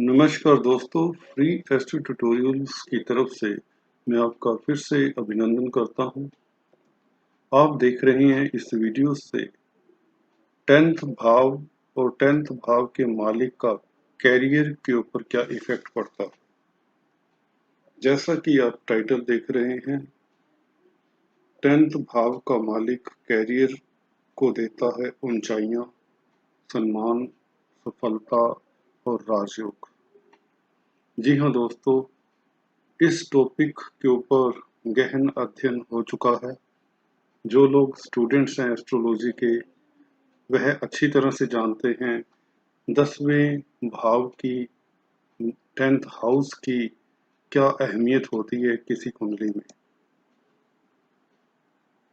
नमस्कार दोस्तों, free astro tutorials की तरफ से मैं आपका फिर से अभिनंदन करता हूं। आप देख रहे हैं इस वीडियो से 10th भाव और 10th भाव के मालिक का कैरियर के ऊपर क्या इफेक्ट पड़ता है। जैसा कि आप टाइटल देख रहे हैं, 10th भाव का मालिक कैरियर को देता है ऊंचाइयां, सम्मान, सफलता और राजयोग। जी हाँ दोस्तों, इस टॉपिक के ऊपर गहन अध्ययन हो चुका है। जो लोग स्टूडेंट्स हैं एस्ट्रोलॉजी के, वह अच्छी तरह से जानते हैं 10वें भाव की, 10th हाउस की क्या अहमियत होती है किसी कुंडली में।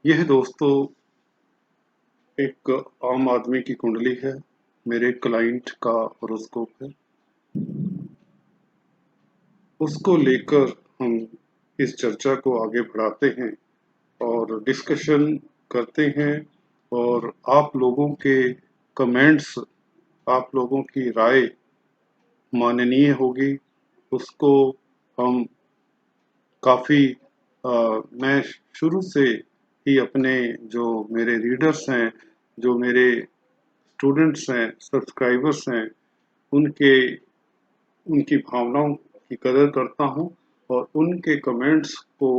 यह दोस्तों एक आम आदमी की कुंडली है, मेरे क्लाइंट का हॉरोस्कोप है। उसको लेकर हम इस चर्चा को आगे बढ़ाते हैं और डिस्कशन करते हैं, और आप लोगों के कमेंट्स, आप लोगों की राय माननीय होगी। उसको हम काफ़ी मैं शुरू से ही अपने जो मेरे रीडर्स हैं, जो मेरे स्टूडेंट्स हैं, सब्सक्राइबर्स हैं, उनके उनकी भावनाओं की कदर करता हूँ और उनके कमेंट्स को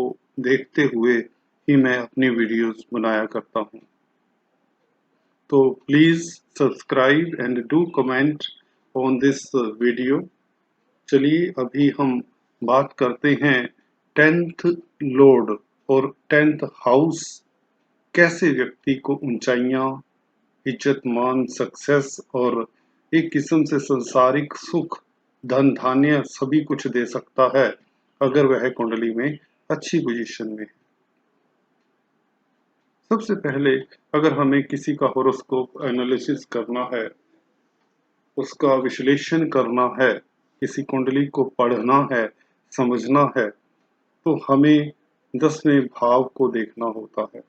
देखते हुए ही मैं अपनी वीडियोस बनाया करता हूँ। तो please subscribe and do comment on this video. चलिए अभी हम बात करते हैं 10th लॉर्ड और 10th हाउस कैसे व्यक्ति को ऊंचाइयां, इज्जत मान, सक्सेस और एक किस्म से संसारिक सुख, धन धान्य सभी कुछ दे सकता है अगर वह कुंडली में अच्छी पोजीशन में है। सबसे पहले अगर हमें किसी का हॉरोस्कोप एनालिसिस करना है, उसका विश्लेषण करना है, किसी कुंडली को पढ़ना है, समझना है, तो हमें 10वें भाव को देखना होता है,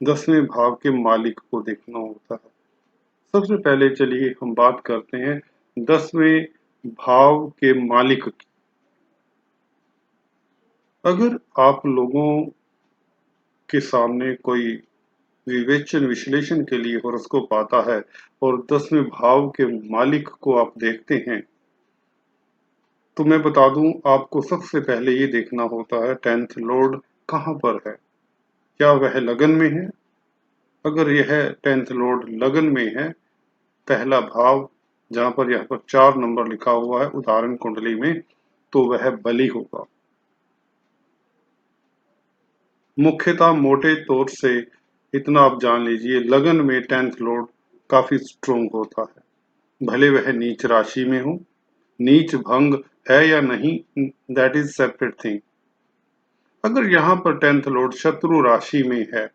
10वें भाव के मालिक को देखना होता है। सबसे पहले चलिए हम बात करते हैं 10वें भाव के मालिक की। अगर आप लोगों के सामने कोई विवेचन विश्लेषण के लिए हॉरोस्कोप आता है और 10वें भाव के मालिक को आप देखते हैं, तो मैं बता दूं आपको सबसे पहले ये देखना होता है 10th लॉर्ड कहाँ पर है। क्या वह लगन में है? अगर यह 10th लॉर्ड लगन में है, पहला भाव जहां पर यहाँ पर 4 नंबर लिखा हुआ है उदाहरण कुंडली में, तो वह बली होगा। मुख्यतः मोटे तौर से इतना आप जान लीजिए, लगन में 10th लॉर्ड काफी स्ट्रोंग होता है, भले वह नीच राशि में हो। नीच भंग है या नहीं, दैट इज सेपरेट थिंग। अगर यहाँ पर 10th लॉर्ड शत्रु राशि में है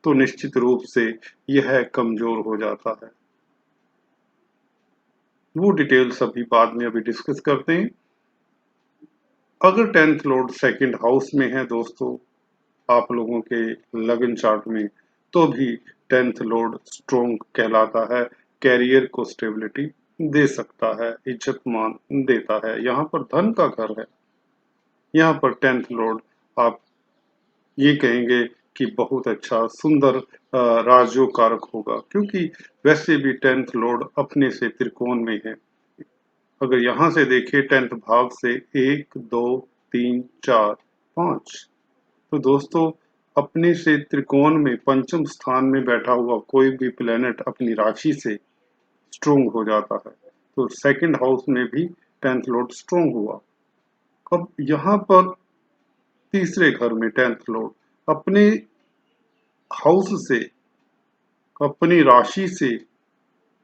तो निश्चित रूप से यह कमजोर हो जाता है। वो डिटेल्स अभी बाद में अभी डिस्कस करते हैं। अगर 10th लॉर्ड सेकंड हाउस में है दोस्तों आप लोगों के लगन चार्ट में, तो भी 10th लॉर्ड स्ट्रोंग कहलाता है, कैरियर को स्टेबिलिटी दे सकता है, इज्जत मान देता है। यहाँ पर धन का घर है, यहाँ पर 10th लॉर्ड आप ये कहेंगे कि बहुत अच्छा सुंदर राजयोग कारक होगा, क्योंकि वैसे भी 10th लॉर्ड अपने से त्रिकोण में है। अगर यहाँ से देखिए 10th भाव से 1 2 3 4 5, तो दोस्तों अपने से त्रिकोण में पंचम स्थान में बैठा हुआ कोई भी प्लेनेट अपनी राशि से स्ट्रोंग हो जाता है। तो सेकंड हाउस में भी 10th लॉर्ड स्ट्रोंग हुआ। अब यहाँ पर तीसरे घर में 10th लॉर्ड अपने हाउस से, अपनी राशि से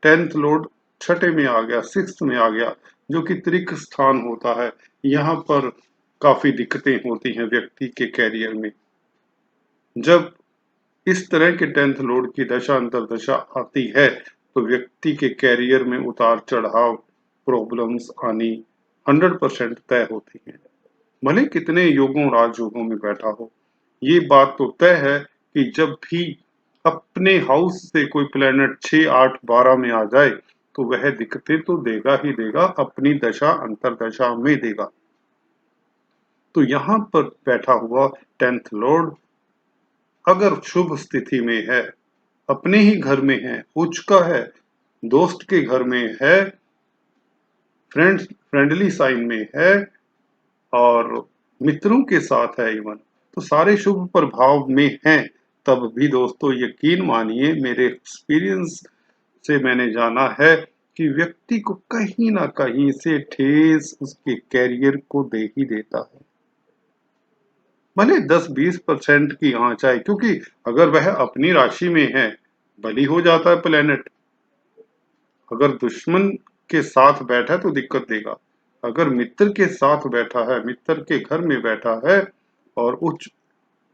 10th लॉर्ड छठे में आ गया, 6th में आ गया, जो कि त्रिक स्थान होता है। यहाँ पर काफी दिक्कतें होती हैं व्यक्ति के कैरियर में। जब इस तरह के 10th लॉर्ड की दशा अंतर्दशा आती है तो व्यक्ति के कैरियर में उतार चढ़ाव, प्रॉब्लम्स आनी 100% तय होती हैं, भले कितने योगों राजयोगों में बैठा हो। ये बात तो तय है कि जब भी अपने हाउस से कोई प्लेनेट 6 8 12 में आ जाए तो वह दिक्कतें तो देगा ही देगा, अपनी दशा अंतरदशा में देगा। तो यहां पर बैठा हुआ 10th लॉर्ड अगर शुभ स्थिति में है, अपने ही घर में है, उच्च का है, दोस्त के घर में है, फ्रेंडली साइन में है और मित्रों के साथ है इवन, तो सारे शुभ प्रभाव में हैं, तब भी दोस्तों यकीन मानिए, मेरे एक्सपीरियंस से मैंने जाना है कि व्यक्ति को कहीं ना कहीं से ठेस उसके कैरियर को दे ही देता है। भले 10-20% की आंच आए, क्योंकि अगर वह अपनी राशि में है, बली हो जाता है प्लेनेट। अगर दुश्मन के साथ बैठा है तो दिक्कत देगा, अगर मित्र के साथ बैठा है, मित्र के घर में बैठा है और उच्च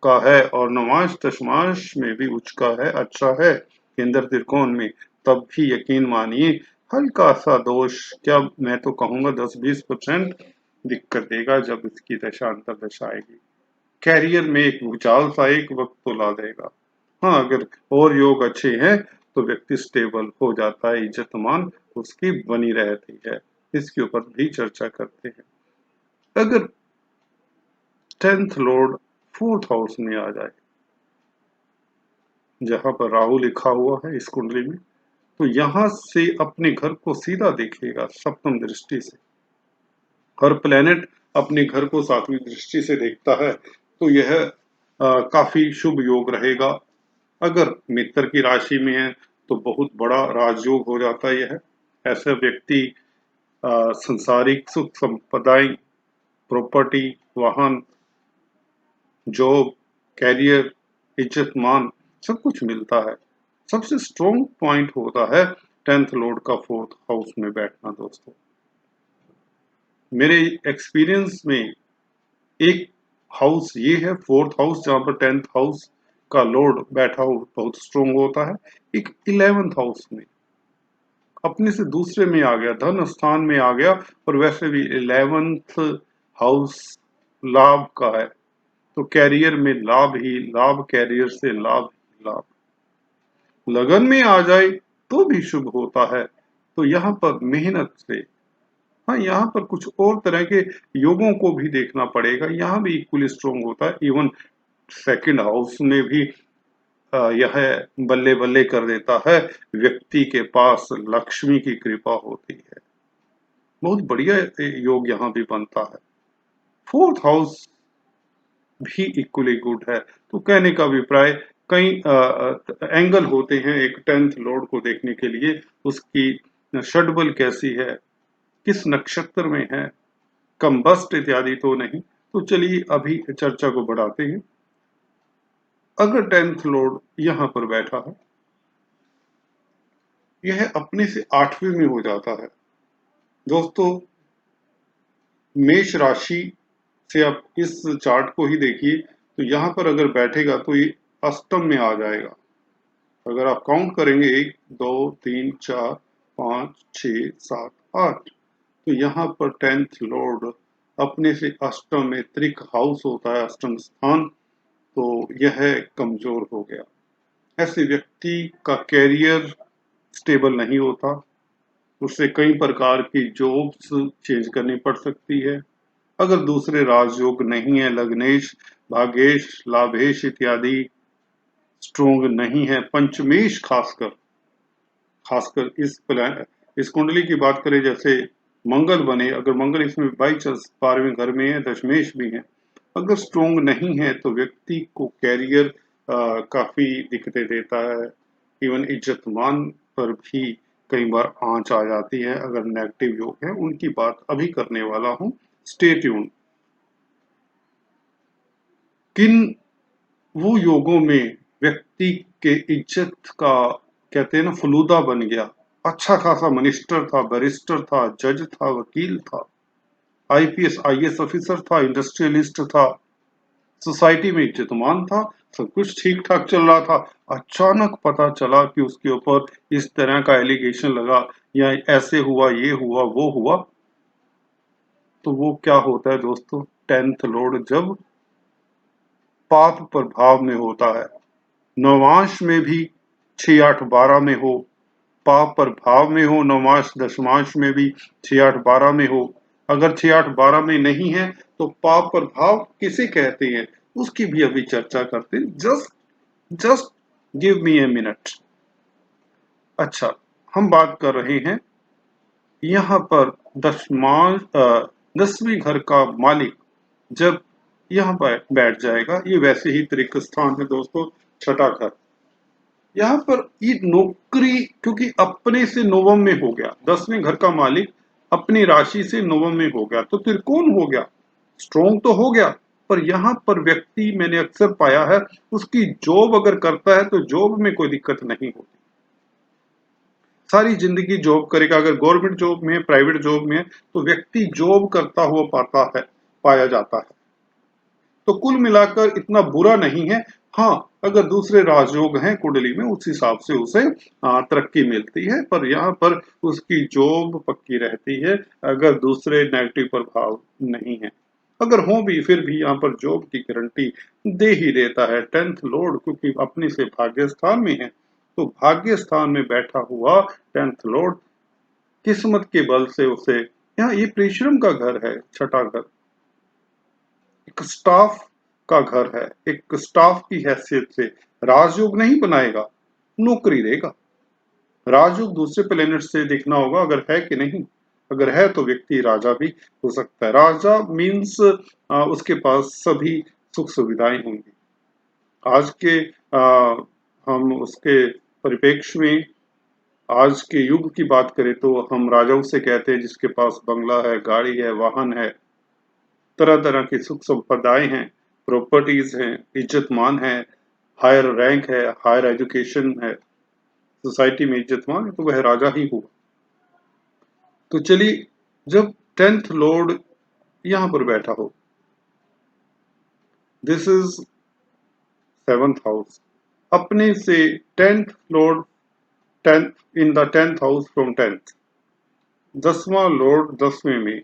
का है और नवांश दशमांश में भी उच्च का है, अच्छा है केंद्र त्रिकोण में, तब भी यकीन मानिए हल्का सा दोष, क्या मैं तो कहूंगा 10-20% दिक्कत देगा जब इसकी दशा अंतर दशा आएगी। कैरियर में एक भूचाल सा एक वक्त तो ला देगा। हाँ, अगर और योग अच्छे हैं तो व्यक्ति स्टेबल हो जाता है, इज्जतमान उसकी बनी रहती है। इसके ऊपर भी चर्चा करते हैं। अगर 10th लॉर्ड 4th हाउस में आ जाए, जहां पर राहु लिखा हुआ है इस कुंडली में, तो यहां से अपने घर को सीधा देखेगा सप्तम दृष्टि से। हर प्लेनेट अपने घर को 7वीं दृष्टि से देखता है, तो यह काफी शुभ योग रहेगा। अगर मित्र की राशि में है तो बहुत बड़ा राजयोग हो जाता है यह। ऐसा व्यक्ति संसारिक सुख संपदाएं, प्रॉपर्टी, वाहन, जॉब, कैरियर, इज्जत मान सब कुछ मिलता है। सबसे स्ट्रॉन्ग पॉइंट होता है 10th लॉर्ड का 4th हाउस में बैठना दोस्तों। मेरे एक्सपीरियंस में एक हाउस ये है 4th हाउस, जहां पर 10th हाउस का लॉर्ड बैठा हो बहुत स्ट्रॉन्ग होता है। एक 11th हाउस में अपने से दूसरे में आ गया, धन स्थान में आ गया, और वैसे भी 11th हाउस लाभ का है, तो कैरियर में लाभ ही लाभ, कैरियर से लाभ ही लाभ। लगन में आ जाए तो भी शुभ होता है। तो यहाँ पर मेहनत से, हाँ यहाँ पर कुछ और तरह के योगों को भी देखना पड़ेगा, यहाँ भी इक्वली स्ट्रॉन्ग होता है। इवन सेकंड हाउस में भी यह बल्ले बल्ले कर देता है, व्यक्ति के पास लक्ष्मी की कृपा होती है। बहुत बढ़िया योग यहाँ भी बनता है। 4th हाउस भी इक्वली गुड है। तो कहने का अभिप्राय, कई एंगल होते हैं एक 10th लॉर्ड को देखने के लिए, उसकी षड्बल कैसी है, किस नक्षत्र में है, कंबस्ट इत्यादि तो नहीं। तो चलिए अभी चर्चा को बढ़ाते हैं। अगर 10th लॉर्ड यहाँ पर बैठा है, यह अपने से 8वें में हो जाता है दोस्तों। मेष राशि से आप इस चार्ट को ही देखिए, तो यहाँ पर अगर बैठेगा तो ये अष्टम में आ जाएगा। अगर आप काउंट करेंगे 1 2 3 4 5 6 7 8, तो यहाँ पर 10th लॉर्ड अपने से अष्टम में, त्रिक हाउस होता है अष्टम स्थान, तो यह कमजोर हो गया। ऐसे व्यक्ति का कैरियर स्टेबल नहीं होता, उससे कई प्रकार की जॉब्स चेंज करनी पड़ सकती है। अगर दूसरे राजयोग नहीं है, लग्नेश, भाग्येश, लाभेश इत्यादि स्ट्रोंग नहीं है, पंचमेश खासकर इस कुंडली की बात करें, जैसे मंगल बने, अगर मंगल इसमें बाई चांस 12वें घर में है, दशमेश भी है, अगर स्ट्रोंग नहीं है तो व्यक्ति को कैरियर काफी दिक्कतें देता है। इवन इज्जत मान पर भी कई बार आंच आ जाती है। अगर नेगेटिव योग है, उनकी बात अभी करने वाला हूं, स्टे ट्यून। किन वो योगों में व्यक्ति के इज्जत का, कहते हैं ना, फलूदा बन गया, अच्छा खासा मिनिस्टर था, बैरिस्टर था, जज था, वकील था, आईपीएस आईएएस ऑफिसर था, इंडस्ट्रियलिस्ट था, सोसाइटी में इज्जतमान था, सब कुछ ठीक ठाक चल रहा था। अचानक पता चला कि उसके ऊपर इस तरह का एलिगेशन लगा, या ऐसे हुआ, ये हुआ, वो हुआ। तो वो क्या होता है दोस्तों, 10th लॉर्ड जब पाप प्रभाव में होता है, नवांश में भी 6 8 12 में हो, पाप प्रभाव में हो, नवमांश दशमांश में भी 6 8 12 में हो। अगर 6 8 12 में नहीं है तो पाप प्रभाव किसे कहते हैं उसकी भी अभी चर्चा करते हैं। Just give me a minute. अच्छा, हम बात कर रहे हैं यहाँ पर दशमांश 10वीं घर का मालिक जब यहाँ पर बैठ जाएगा, ये वैसे ही त्रिक स्थान है दोस्तों, छठा घर। यहाँ पर ये नौकरी क्योंकि अपने से नवम में हो गया, 10वें घर का मालिक अपनी राशि से नवम में हो गया तो त्रिकोण हो गया, स्ट्रोंग तो हो गया। पर यहाँ पर व्यक्ति मैंने अक्सर पाया है उसकी जॉब अगर करता है तो जॉब में कोई दिक्कत नहीं होती, सारी जिंदगी जॉब करेगा। अगर गवर्नमेंट जॉब में है, प्राइवेट जॉब में है तो व्यक्ति जॉब करता हुआ पाया जाता है। तो कुल मिलाकर इतना बुरा नहीं है। हाँ, अगर दूसरे राजयोग हैं कुंडली में उस हिसाब से उसे तरक्की मिलती है, पर यहाँ पर उसकी जॉब पक्की रहती है अगर दूसरे नेगेटिव प्रभाव नहीं है। अगर हो भी फिर भी यहाँ पर जॉब की गारंटी दे ही देता है 10th लॉर्ड, क्योंकि अपने से भाग्य स्थान में है। तो भाग्य स्थान में बैठा हुआ 10th लॉर्ड किस्मत के बल से उसे, यहाँ ये परिश्रम का घर है, छठा घर एक स्टाफ का घर है, एक स्टाफ की हैसियत से राजयोग नहीं बनाएगा, नौकरी देगा। राजयोग दूसरे प्लेनेट से देखना होगा अगर है कि नहीं। अगर है तो व्यक्ति राजा भी हो सकता है। राजा मीन्स उसके पास सभी सुख सुविधाएं होंगी। आज के हम उसके परिप्रेक्ष्य में आज के युग की बात करें तो हम राजा उसे कहते हैं जिसके पास बंगला है, गाड़ी है, वाहन है, तरह तरह की सुख संपदाएं हैं, प्रॉपर्टीज हैं, इज्जतमान है, हायर रैंक है, हायर एजुकेशन है, सोसाइटी में इज्जतमान है, तो वह राजा ही हुआ। तो चलिए, जब 10th लॉर्ड यहां पर बैठा हो, दिस इज 7th हाउस, अपने से 10th lord 10th in the 10th house from 10th, 10वां लॉर्ड 10वें में।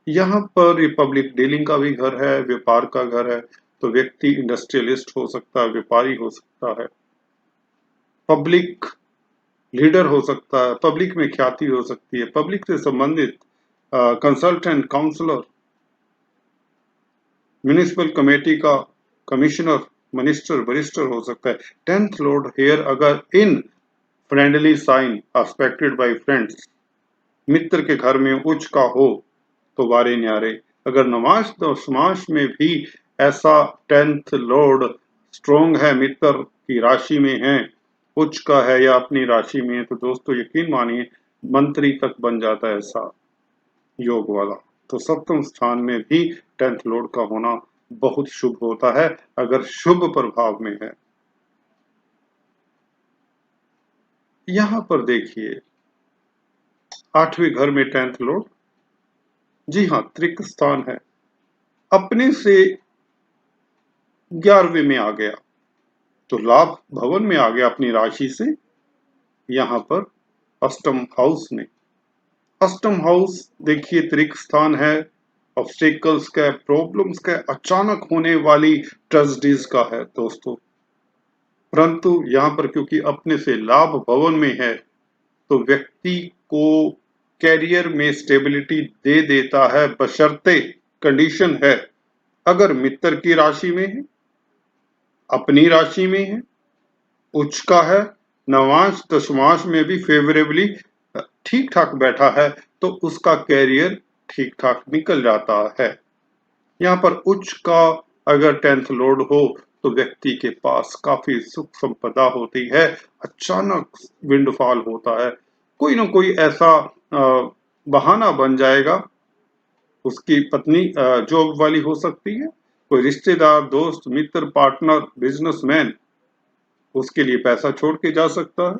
यहाँ पर ये पब्लिक डीलिंग का भी घर है, व्यापार का घर है, तो व्यक्ति इंडस्ट्रियलिस्ट हो सकता है, व्यापारी हो सकता है, पब्लिक लीडर हो सकता है, पब्लिक में ख्याति हो सकती है, पब्लिक से संबंधित कंसल्टेंट, काउंसलर, म्यूनिसिपल कमेटी का कमिश्नर, मिनिस्टर, बैरिस्टर हो सकता है। 10th लॉर्ड हेयर अगर in friendly sign expected by friends, मित्र के घर में उच्च का हो तो वारे न्यारे। अगर नवांश दशमांश में भी ऐसा 10th लॉर्ड स्ट्रोंग है, मित्र की राशि में है, उच्च का है या अपनी राशि में है, तो दोस्तों यकीन मानिए मंत्री तक बन जाता है ऐसा योग वाला। तो सप्तम स्थान में भी 10th लॉर्ड का होना बहुत शुभ होता है अगर शुभ प्रभाव में है। यहां पर देखिए 8वें घर में 10th लॉर्ड, जी हाँ, त्रिक स्थान है, अपने से 11वें में आ गया तो लाभ भवन में आ गया अपनी राशि से, यहां पर अष्टम हाउस में। अष्टम हाउस देखिए त्रिक स्थान है, ऑब्स्टेकल्स का, प्रॉब्लम्स का, अचानक होने वाली ट्रेजेडीज का है दोस्तों। परंतु यहाँ पर क्योंकि अपने से लाभ भवन में है तो व्यक्ति को कैरियर में स्टेबिलिटी दे देता है, बशर्ते कंडीशन है अगर मित्र की राशि में है, अपनी राशि में है, उच्च का है, नवांश दशमांश में भी फेवरेबली ठीक ठाक बैठा है तो उसका कैरियर ठीक ठाक निकल जाता है। यहाँ पर उच्च का अगर 10th लॉर्ड हो तो व्यक्ति के पास काफी सुख संपदा होती है, अचानक विंडफॉल होता है, कोई ना कोई ऐसा बहाना बन जाएगा। उसकी पत्नी जॉब वाली हो सकती है, कोई रिश्तेदार, दोस्त, मित्र, पार्टनर, बिजनेसमैन उसके लिए पैसा छोड़ के जा सकता है।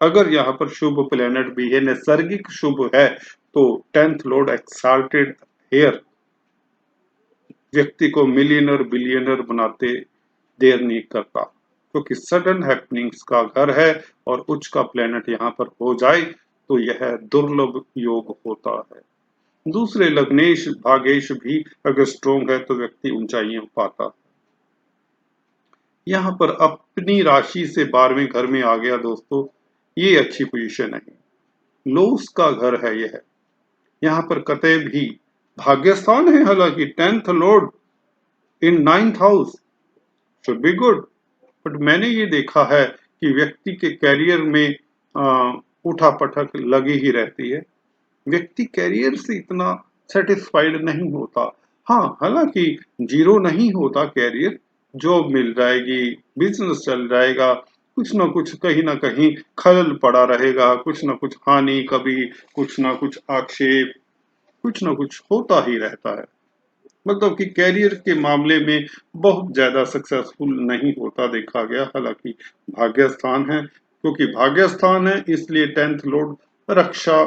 अगर यहाँ पर शुभ प्लेनेट भी है, नैसर्गिक शुभ है, तो 10th लॉर्ड एक्साल्टेड हेयर व्यक्ति को मिलियनर बिलियनर बनाते देर नहीं करता, क्योंकि सडन हैपनिंग्स का घर है और उच्च का प्लेनेट यहाँ पर हो जाए तो यह दुर्लभ योग होता है। दूसरे लग्नेश भागेश भी अगर स्ट्रोंग है तो व्यक्ति ऊंचाइयां पाता है। यहाँ पर अपनी राशि से 12वें घर में आ गया दोस्तों, ये अच्छी पोजीशन नहीं। लोस का घर है यह, यहाँ पर कतई भी भाग्यस्थान है, हालांकि 10th Lord in 9th house should be good, but मैंने ये देखा है कि व्यक्ति के कैरियर में उठा पटक लगी ही रहती है। व्यक्ति कैरियर से इतना सेटिस्फाइड नहीं होता। हाँ, हालांकि जीरो नहीं होता कैरियर, जॉब मिल जाएगी, बिजनेस चल जाएगा, कुछ ना कुछ कहीं ना कहीं खलल पड़ा रहेगा, कुछ ना कुछ हानि, कभी कुछ ना कुछ आक्षेप, कुछ ना कुछ होता ही रहता है। मतलब कि कैरियर के मामले में बहुत ज्यादा सक्सेसफुल नहीं होता देखा गया। हालांकि भाग्य स्थान है, क्योंकि भाग्य स्थान है इसलिए 10th लॉर्ड रक्षा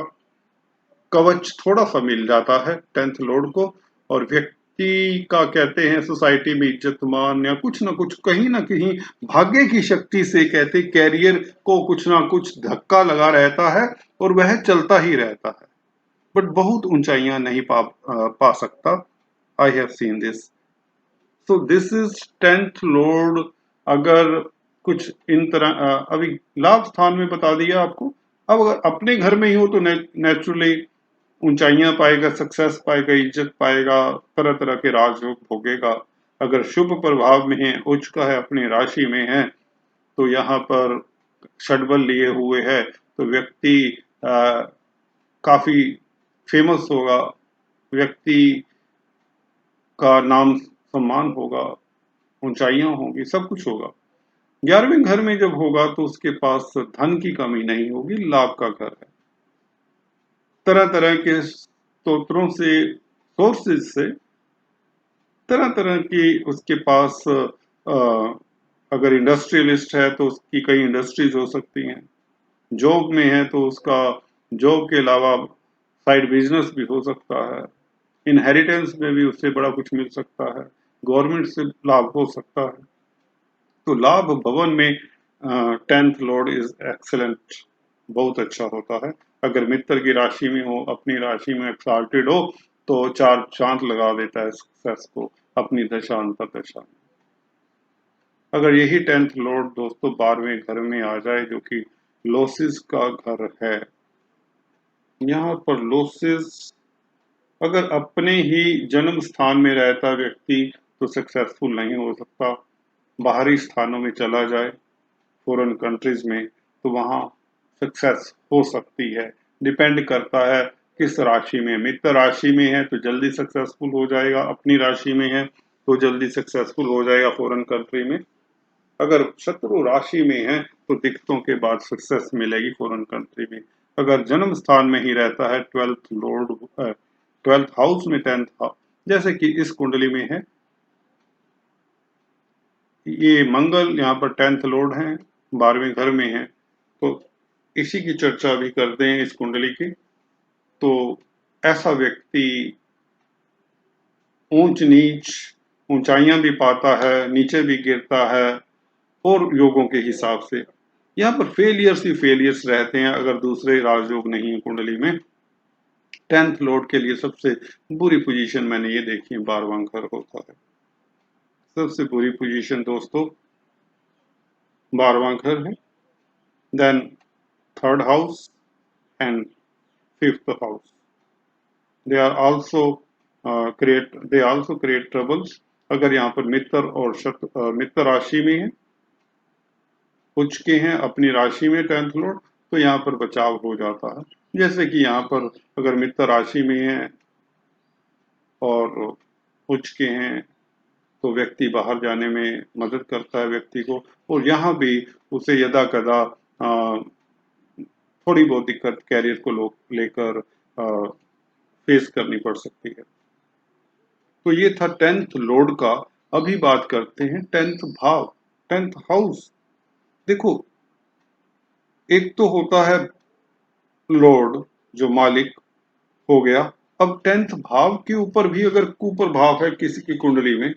कवच थोड़ा सा मिल जाता है 10th लॉर्ड को। और व्यक्ति का कहते हैं सोसाइटी में इज्जत मान या कुछ ना कहीं भाग्य की शक्ति से कहते कैरियर को कुछ ना कुछ धक्का लगा रहता है और वह चलता ही रहता है, बट बहुत ऊंचाइयां नहीं पा सकता। I have seen this. So this is 10th Lord. अगर कुछ इन तरह अभी लाभ स्थान में बता दिया आपको। अब अगर अपने घर में ही हो तो नेचुरली ऊंचाइयां पाएगा, सक्सेस पाएगा, इज्जत पाएगा, तरह तरह के राजयोग भोगेगा। अगर शुभ प्रभाव में है, उच्च का है, अपनी राशि में है, तो यहाँ पर षडबल लिए हुए है, तो व्यक्ति काफी फेमस होगा, व्यक्ति का नाम सम्मान होगा, ऊंचाइयां होंगी, सब कुछ होगा। 11वें घर में जब होगा तो उसके पास धन की कमी नहीं होगी, लाभ का घर है। तरह तरह के स्रोतों से, सोर्सेज से तरह तरह की उसके पास अगर इंडस्ट्रियलिस्ट है तो उसकी कई इंडस्ट्रीज हो सकती हैं। जॉब में है तो उसका जॉब के अलावा साइड बिजनेस भी हो सकता है। इनहेरिटेंस में भी उससे बड़ा कुछ मिल सकता है, गवर्नमेंट से लाभ हो सकता है। तो लाभ भवन में 10th लॉर्ड इज एक्सेलेंट, बहुत अच्छा होता है। अगर मित्र की राशि में हो, अपनी राशि में एक्साल्टेड हो, तो चार चांद लगा देता है सक्सेस को अपनी दशा अंतर दशा में। अगर यही 10th लॉर्ड दोस्तों 12वें घर में आ जाए, जो कि लॉसेस का घर है, यहाँ पर लॉसेस अगर अपने ही जन्म स्थान में रहता व्यक्ति तो सक्सेसफुल नहीं हो सकता। बाहरी स्थानों में चला जाए, फॉरेन कंट्रीज में, तो वहाँ सक्सेस हो सकती है। डिपेंड करता है किस राशि में। मित्र राशि में है तो जल्दी सक्सेसफुल हो जाएगा, अपनी राशि में है तो जल्दी सक्सेसफुल हो जाएगा फॉरेन कंट्री में। अगर शत्रु राशि में है तो दिक्कतों के बाद सक्सेस मिलेगी फॉरेन कंट्री में। अगर जन्म स्थान में ही रहता है 12th हाउस में 10th हाउस, जैसे कि इस कुंडली में है, ये मंगल यहाँ पर 10th लॉर्ड है, 12वें घर में है, तो इसी की चर्चा भी करते हैं इस कुंडली की। तो ऐसा व्यक्ति ऊंच नीच, ऊंचाइयां भी पाता है, नीचे भी गिरता है, और योगों के हिसाब से यहाँ पर फेलियर्स ही फेलियर्स रहते हैं अगर दूसरे राजयोग नहीं है कुंडली में। 10th लॉर्ड के लिए सबसे बुरी पोजीशन मैंने ये देखी है, 12वां घर होता है। सबसे बुरी पोजीशन दोस्तों 12वां घर है, then 3rd house and 5th house. They also create troubles. अगर यहाँ पर मित्र और मित्र राशि में है, उच्च के हैं, अपनी राशि में 10th लॉर्ड, तो यहाँ पर बचाव हो जाता है। जैसे कि यहाँ पर अगर मित्र राशि में है और उच्च के हैं तो व्यक्ति बाहर जाने में मदद करता है व्यक्ति को, और यहाँ भी उसे यदा कदा थोड़ी बहुत दिक्कत कैरियर को लेकर फेस करनी पड़ सकती है। तो ये था 10th लॉर्ड का। अभी बात करते हैं 10th भाव, 10th हाउस। देखो, एक तो होता है लॉर्ड जो मालिक हो गया। अब 10th भाव के ऊपर भी अगर कुप्रभाव है किसी की कुंडली में,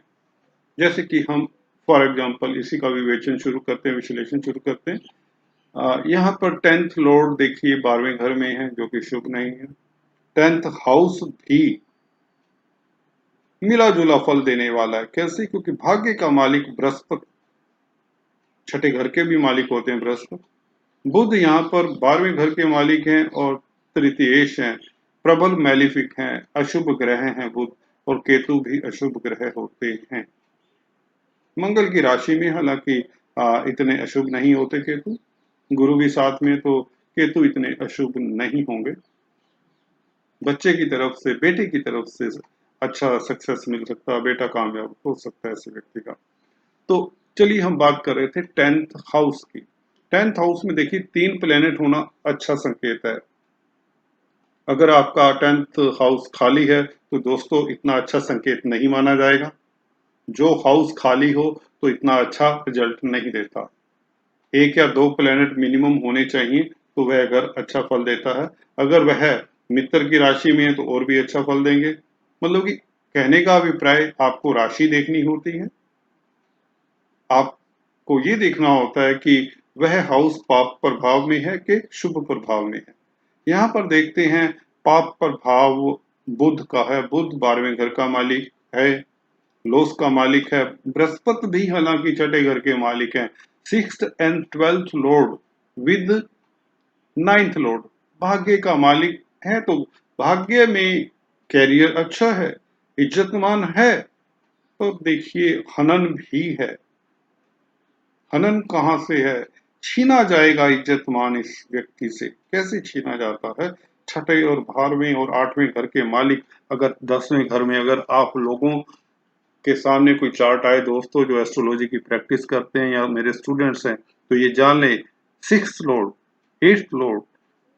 जैसे कि हम फॉर एग्जांपल इसी का विवेचन शुरू करते हैं, विश्लेषण शुरू करते हैं। यहाँ पर 10th लॉर्ड देखिए 12वें घर में है, जो कि शुभ नहीं है। 10th हाउस भी मिला जुला फल देने वाला है। कैसे? क्योंकि भाग्य का मालिक बृहस्पति, छठे घर के भी मालिक होते हैं बृहस्पति, बुध यहाँ पर 12वें घर के मालिक हैं और तृतीयेश हैं, प्रबल मैलिफिक हैं, अशुभ ग्रह हैं बुध, और केतु भी अशुभ ग्रह होते हैं। मंगल की राशि में हालांकि इतने अशुभ नहीं होते केतु, गुरु भी साथ में, तो केतु इतने अशुभ नहीं होंगे। बच्चे की तरफ से, बेटे की तरफ से अच्छा सक्सेस मिल सकता है, बेटा कामयाब हो सकता है ऐसे व्यक्ति का। तो चलिए हम बात कर रहे थे 10th हाउस की। 10th हाउस में देखिए 3 प्लेनेट होना अच्छा संकेत है। अगर आपका 10th हाउस खाली है तो दोस्तों इतना अच्छा संकेत नहीं माना जाएगा। जो हाउस खाली हो तो इतना अच्छा रिजल्ट नहीं देता। 1 या 2 प्लेनेट मिनिमम होने चाहिए तो वह घर अच्छा फल देता है। अगर वह मित्र की राशि में है तो और भी अच्छा फल देंगे। मतलब कि कहने का अभिप्राय, आपको राशि देखनी होती है, आपको ये देखना होता है कि वह हाउस पाप प्रभाव में है कि शुभ प्रभाव में है। यहाँ पर देखते हैं पाप प्रभाव बुध का है, बुध 12वें घर का मालिक है, लोस का मालिक है। बृहस्पति भी हालांकि छठे घर के मालिक हैं। 6th and 12th Lord with 9th Lord भाग्य का मालिक है, तो भाग्य में कैरियर अच्छा है, इज्जतमान है। तो देखिए हनन भी है। हनन कहाँ से है? छीना जाएगा इज्जतमान इस व्यक्ति से। कैसे छीना जाता है? छठे और 12वें और 8वें घर के मालिक अगर 10वें घर में, अगर आप लोगों के सामने कोई चार्ट आए दोस्तों जो एस्ट्रोलॉजी की प्रैक्टिस करते हैं या मेरे स्टूडेंट्स हैं, तो ये जान लें 6th Lord, 8th Lord,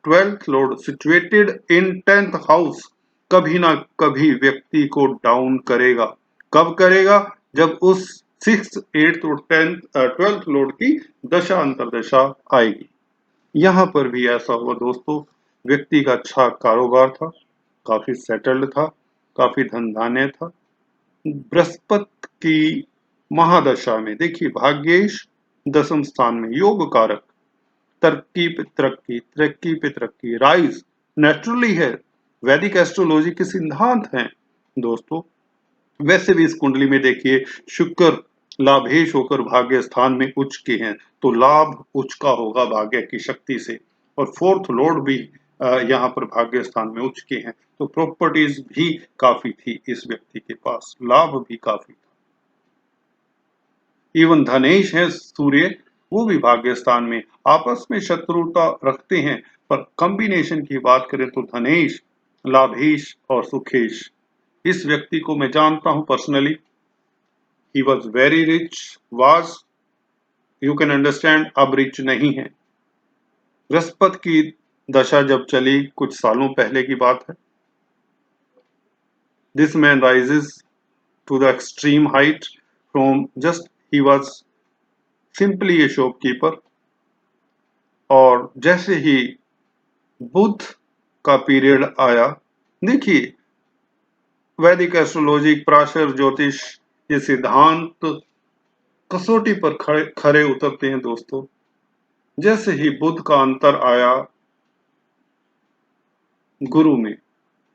12th Lord situated in 10th house कभी ना कभी व्यक्ति को डाउन करेगा। कब करेगा? जब उस 6th, 8th और 12th लॉर्ड की दशा अंतरदशा आएगी। यहाँ पर भी ऐसा हुआ दोस्तों, व्यक्ति का अच्छा कारोबार था, काफी सेटल्ड था, काफी धन धान्य था। बृहस्पति की महादशा में देखिए भाग्येश 10th स्थान में, योग कारक, तरक्की पे तरक्की, तरक्की पे तरक्की, राइज नेचुरली है। वैदिक एस्ट्रोलॉजी के सिद्धांत हैं दोस्तों। वैसे भी इस कुंडली में देखिए शुक्र लाभेश होकर भाग्य स्थान में उच्च के हैं, तो लाभ उच्च का होगा भाग्य की शक्ति से। और 4th लॉर्ड भी यहाँ पर भाग्य स्थान में उच्च के हैं, तो प्रॉपर्टीज भी काफी थी इस व्यक्ति के पास, लाभ भी काफी था। इवन धनेश है सूर्य, वो भी भाग्य स्थान में, आपस में शत्रुता रखते हैं, पर कॉम्बिनेशन की बात करें तो धनेश, लाभेश और सुखेश। इस व्यक्ति को मैं जानता हूं personally. He was very rich, was, you can understand, अब रिच नहीं है। बृहस्पति की दशा जब चली कुछ सालों पहले की बात है। This man rises to the extreme height from just he was simply a shopkeeper. और जैसे ही बुध का पीरियड आया, देखिए वैदिक एस्ट्रोलॉजी, प्राशर ज्योतिष, ये सिद्धांत कसौटी पर खरे उतरते हैं दोस्तों। जैसे ही बुध का अंतर आया गुरु में,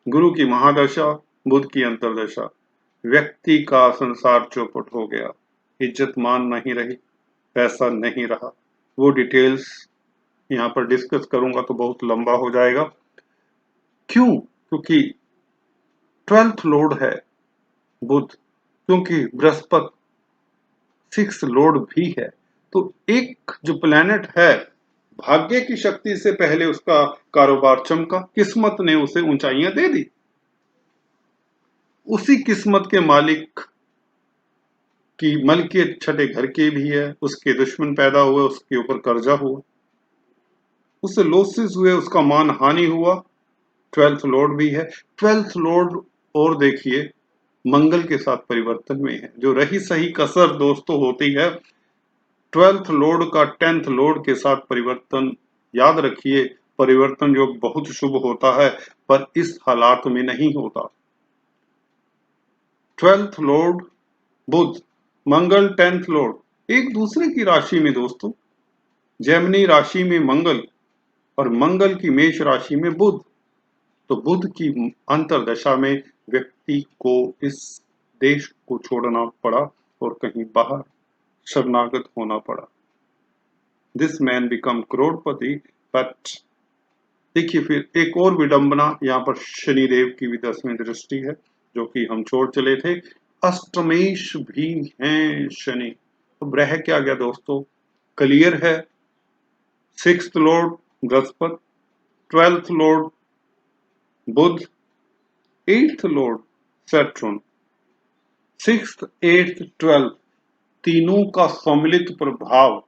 गुरु की महादशा, बुध की अंतरदशा, व्यक्ति का संसार चौपट हो गया। इज्जत मान नहीं रही, पैसा नहीं रहा। वो डिटेल्स यहाँ पर डिस्कस करूंगा तो बहुत लंबा हो जाएगा। क्यों? क्योंकि 12th लॉर्ड है बुध, क्योंकि बृहस्पति 6th लॉर्ड भी है। तो एक जो प्लेनेट है, भाग्य की शक्ति से पहले उसका कारोबार चमका, किस्मत ने उसे ऊंचाइयां दे दी। उसी किस्मत के मालिक की मलकियत छठे घर के भी है, उसके दुश्मन पैदा हुए, उसके ऊपर कर्जा हुआ, उससे लॉसेस हुए, उसका मान हानि हुआ। 12th लॉर्ड भी है। 12th लॉर्ड और देखिए मंगल के साथ परिवर्तन में है। जो रही सही कसर दोस्तों होती है 12th लॉर्ड का 10th लॉर्ड के साथ परिवर्तन, याद रखिए परिवर्तन जो बहुत शुभ होता है, पर इस हालात में नहीं होता। 12th लॉर्ड बुध, मंगल 10th लॉर्ड एक दूसरे की राशि में दोस्तों। जेमिनी राशि में मंगल और मंगल की मेष राशि में बुध। तो बुध की अंतरदशा में व्यक्ति को इस देश को छोड़ना पड़ा और कहीं बाहर शरणागत होना पड़ा। This man become Crorepati. But देखिए फिर एक और विडंबना, यहाँ पर शनिदेव की भी 10वीं दृष्टि है जो कि हम छोड़ चले थे। अष्टमेश भी हैं शनि। तो ग्रह क्या गया दोस्तों, क्लियर है। 6th lord Brihaspati, 12th lord Budh, 8th lord Saturn. 6th 8th 12th तीनों का सम्मिलित प्रभाव।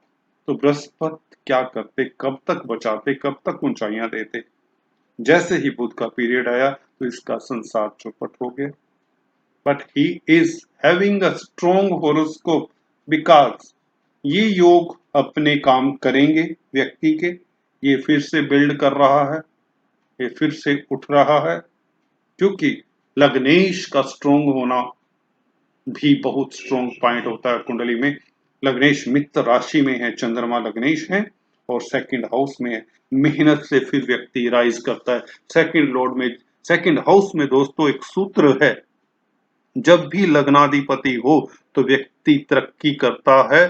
तो बृहस्पति क्या करते, कब तक बचाते, कब तक ऊंचाइयां देते। जैसे ही बुध का पीरियड आया तो इसका संसार चौपट हो गया। But he is having a strong horoscope because ये योग अपने काम करेंगे व्यक्ति के। ये फिर से बिल्ड कर रहा है, ये फिर से उठ रहा है, क्योंकि लग्नेश का स्ट्रॉन्ग होना भी बहुत स्ट्रॉन्ग पॉइंट होता है कुंडली में। लग्नेश मित्र राशि में है, चंद्रमा लग्नेश है और सेकंड हाउस में है। मेहनत से फिर व्यक्ति राइज करता है। सेकंड लॉर्ड में, सेकंड हाउस में दोस्तों एक सूत्र है, जब भी लग्नाधिपति हो तो व्यक्ति तरक्की करता है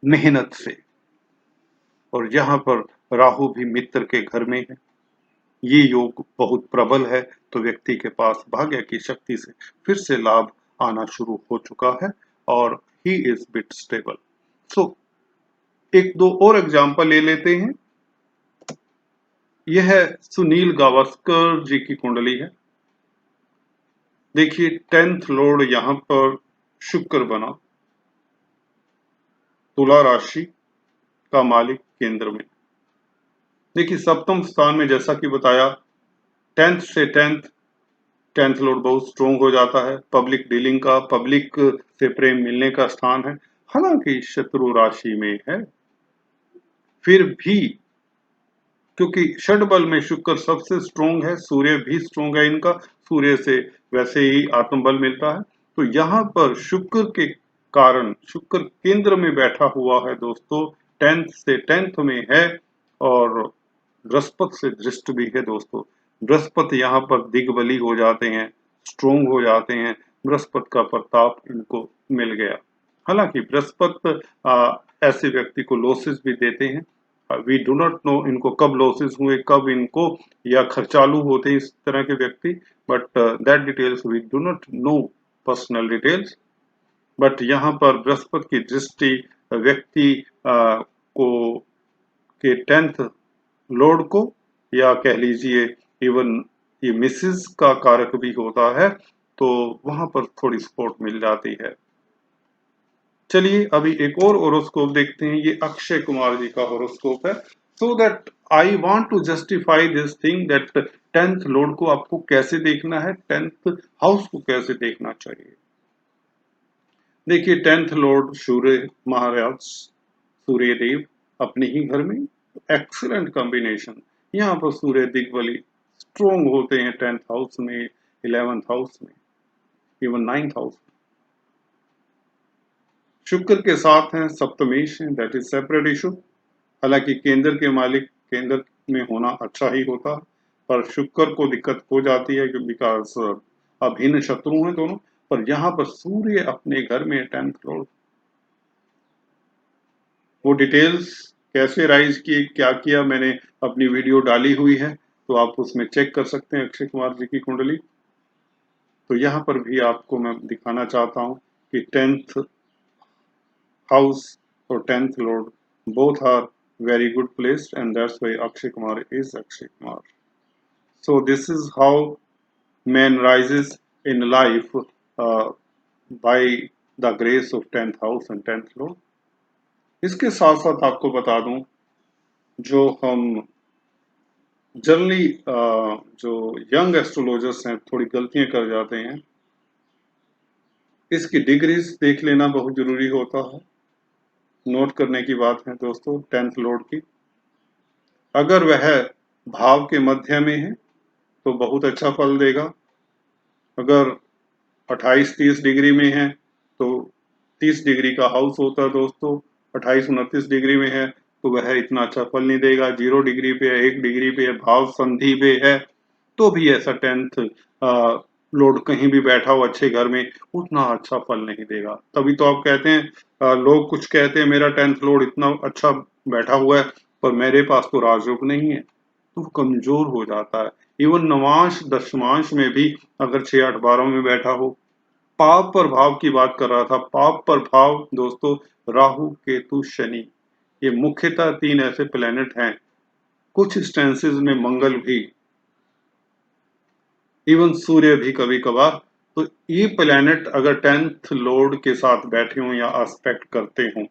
मेहनत से। और यहाँ पर राहु भी मित्र के घर में है, ये योग बहुत प्रबल है। तो व्यक्ति के पास भाग्य की शक्ति से फिर से लाभ आना शुरू हो चुका है और ही इज बिट स्टेबल। सो एक दो और एग्जाम्पल ले लेते हैं। यह है सुनील गावस्कर जी की कुंडली है। देखिए 10th लॉर्ड यहां पर शुक्र बना, तुला राशि का मालिक केंद्र में। देखिए सप्तम स्थान में जैसा कि बताया 10th से 10th लॉर्ड बहुत स्ट्रोंग हो जाता है। पब्लिक डीलिंग का, पब्लिक से प्रेम मिलने का स्थान है। हालांकि शत्रु राशि में है, फिर भी क्योंकि षड बल में शुक्र सबसे स्ट्रोंग है, सूर्य भी स्ट्रोंग है इनका, सूर्य से वैसे ही आत्मबल मिलता है। तो यहाँ पर शुक्र के कारण, शुक्र केंद्र में बैठा हुआ है दोस्तों, 10th से 10th में है और बृहस्पति से दृष्ट भी है दोस्तों। बृहस्पति यहाँ पर दिग्बली हो जाते हैं, स्ट्रोंग हो जाते हैं, बृहस्पति का प्रताप इनको मिल गया। हालांकि बृहस्पति ऐसे व्यक्ति को लॉसेस भी देते हैं। वी डू नॉट नो इनको कब लॉसेस हुए, कब इनको या खर्चालू होते हैं इस तरह के व्यक्ति, but that details we do not know, personal details. But यहाँ पर बृहस्पति की दृष्टि व्यक्ति को के 10th लॉर्ड को, या कह लीजिए इवन ये मिसेस का कारक भी होता है, तो वहां पर थोड़ी सपोर्ट मिल जाती है। चलिए अभी एक और होरोस्कोप देखते हैं। ये अक्षय कुमार जी का होरोस्कोप है। So that I want to justify this thing that 10th lord को आपको कैसे देखना है, 10th हाउस को कैसे देखना चाहिए। देखिए 10th लॉर्ड सूर्य महाराज, सूर्य देव अपने ही घर में, एक्सीलेंट कॉम्बिनेशन। यहाँ पर सूर्य दिग्बली स्ट्रोंग होते हैं 10th हाउस में, 11th हाउस में, इवन 9th हाउस। शुक्र के साथ हैं सप्तमेश है, दैट इज सेपरेट इशू। हालांकि केंद्र के मालिक केंद्र में होना अच्छा ही होता है, पर शुक्र को दिक्कत हो जाती है बिकॉज अभिन्न शत्रु हैं दोनों। पर यहाँ पर सूर्य अपने घर में 10th लॉर्ड, वो डिटेल्स कैसे राइज किए, क्या किया, मैंने अपनी वीडियो डाली हुई है, तो आप उसमें चेक कर सकते हैं अक्षय कुमार जी की कुंडली। तो यहाँ पर भी आपको मैं दिखाना चाहता हूँ कि 10th house or 10th lord both are very good placed, and that's why Akshay Kumar is Akshay Kumar. So this is how man rises in life uh, by the grace of 10th house and 10th lord. इसके साथ साथ आपको बता दूं, जो हम generally जो young astrologers हैं थोड़ी गलतियां कर जाते हैं, इसकी डिग्रीज देख लेना बहुत जरूरी होता है। नोट करने की बात है दोस्तों 10th लॉर्ड की। अगर वह भाव के मध्य में है तो बहुत अच्छा फल देगा। अगर 28-30 डिग्री में है तो 30 डिग्री का हाउस होता है दोस्तों, 28-29 डिग्री में है तो वह इतना अच्छा फल नहीं देगा। 0 डिग्री पे है, 1 डिग्री पे है, भाव संधि पे है, तो भी ऐसा 10th लॉर्ड कहीं भी बैठा हो अच्छे घर में, उतना अच्छा फल नहीं देगा। तभी तो आप कहते हैं लोग कुछ कहते हैं मेरा 10th लॉर्ड इतना अच्छा बैठा हुआ है, पर मेरे पास तो राजयोग नहीं है, तो वो कमजोर हो जाता है। इवन नवांश दशमांश में भी अगर 6, 8, 12 में बैठा हो। पाप प्रभाव की बात कर रहा था। पाप प्रभाव दोस्तों, राहु, केतु, शनि, ये मुख्यतः 3 ऐसे प्लेनेट हैं। कुछ इंस्टेंसेस में मंगल भी, इवन सूर्य भी कभी कभार। तो ये प्लैनेट अगर 10th लॉर्ड के साथ बैठे हों या एस्पेक्ट करते हों,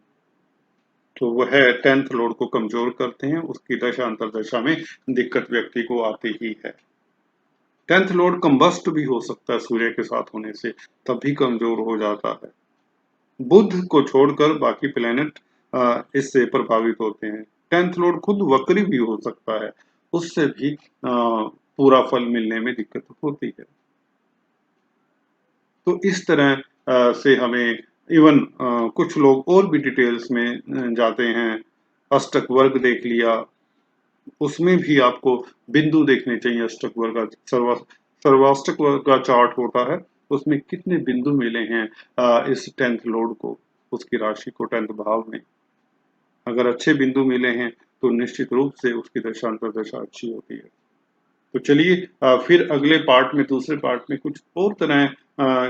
तो वह 10th लॉर्ड को कमजोर करते हैं। उसकी दशा अंतरदशा में दिक्कत व्यक्ति को आती ही है। 10th लॉर्ड कंबस्ट भी हो सकता है सूर्य के साथ होने से, तब भी कमजोर हो जाता है। बुध को छोड़कर बाकी प्लैनेट इससे प्रभावित होते हैं। 10th लॉर्ड खुद वक्री भी हो सकता है, उससे भी पूरा फल मिलने में दिक्कत होती है। तो इस तरह से हमें इवन कुछ लोग और भी डिटेल्स में जाते हैं। अष्टक वर्ग देख लिया, उसमें भी आपको बिंदु देखने चाहिए। अष्टक वर्ग का सर्वाष्टक वर्ग का चार्ट होता है, उसमें कितने बिंदु मिले हैं इस 10th लॉर्ड को, उसकी राशि को 10th भाव में। अगर अच्छे बिंदु मिले हैं तो निश्चित रूप से उसकी दशा अंतर्दशा अच्छी होती है। तो चलिए फिर अगले पार्ट में, दूसरे पार्ट में कुछ और तरह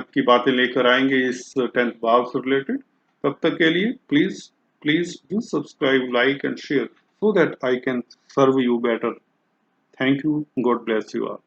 की बातें लेकर आएंगे इस 10th भाव से रिलेटेड। तब तक के लिए please please do subscribe, like and share, so that I can serve you better. Thank you. God bless you all.